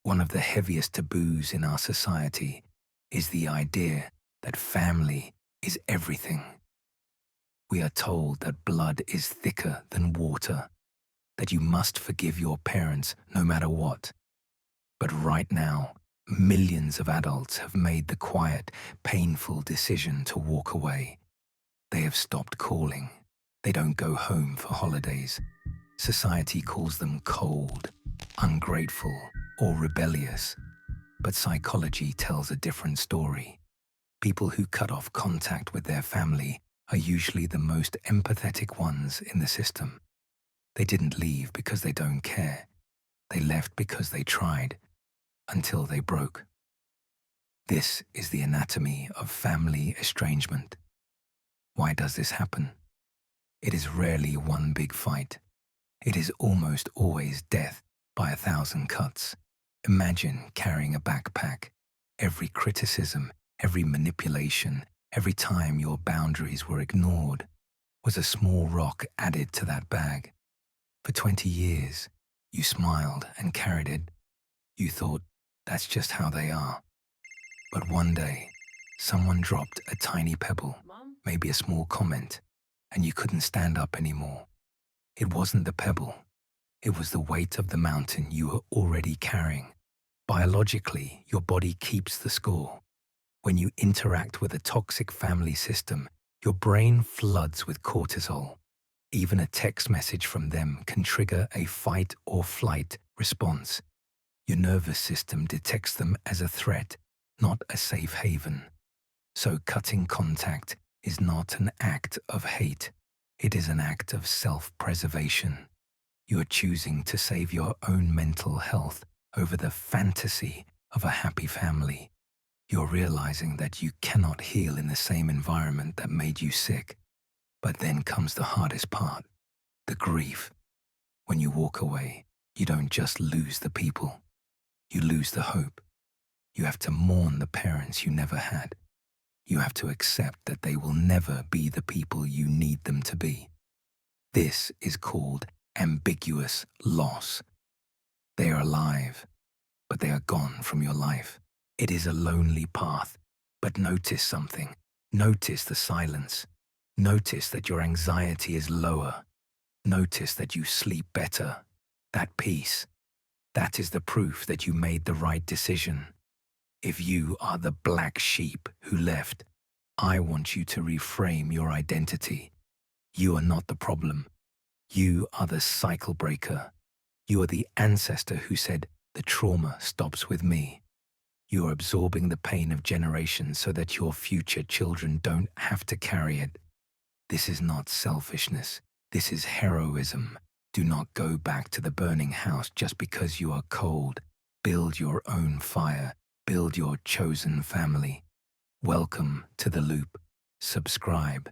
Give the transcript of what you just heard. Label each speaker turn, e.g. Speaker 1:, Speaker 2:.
Speaker 1: One of the heaviest taboos in our society is the idea that family is everything. We are told that blood is thicker than water, that you must forgive your parents no matter what. But right now, millions of adults have made the quiet, painful decision to walk away. They have stopped calling. They don't go home for holidays. Society calls them cold, ungrateful, or rebellious. But psychology tells a different story. People who cut off contact with their family are usually the most empathetic ones in the system. They didn't leave because they don't care. They left because they tried, until they broke. This is the anatomy of family estrangement. Why does this happen? It is rarely one big fight. It is almost always death by 1,000 cuts. Imagine carrying a backpack. Every criticism, every manipulation, every time your boundaries were ignored, was a small rock added to that bag. For 20 years, you smiled and carried it. You thought, that's just how they are. But one day, someone dropped a tiny pebble, maybe a small comment, and you couldn't stand up anymore. It wasn't the pebble. It was the weight of the mountain you were already carrying. Biologically, your body keeps the score. When you interact with a toxic family system, your brain floods with cortisol. Even a text message from them can trigger a fight or flight response. Your nervous system detects them as a threat, not a safe haven. So cutting contact is not an act of hate. It is an act of self-preservation. You are choosing to save your own mental health over the fantasy of a happy family. You're realizing that you cannot heal in the same environment that made you sick. But then comes the hardest part, the grief. When you walk away, you don't just lose the people. You lose the hope. You have to mourn the parents you never had. You have to accept that they will never be the people you need them to be. This is called ambiguous loss. They are alive, but they are gone from your life. It is a lonely path, but notice something. Notice the silence. Notice that your anxiety is lower. Notice that you sleep better. That peace. That is the proof that you made the right decision. If you are the black sheep who left, I want you to reframe your identity. You are not the problem. You are the cycle breaker. You are the ancestor who said, the trauma stops with me. You are absorbing the pain of generations so that your future children don't have to carry it. This is not selfishness. This is heroism. Do not go back to the burning house just because you are cold. Build your own fire. Build your chosen family. Welcome to the loop. Subscribe.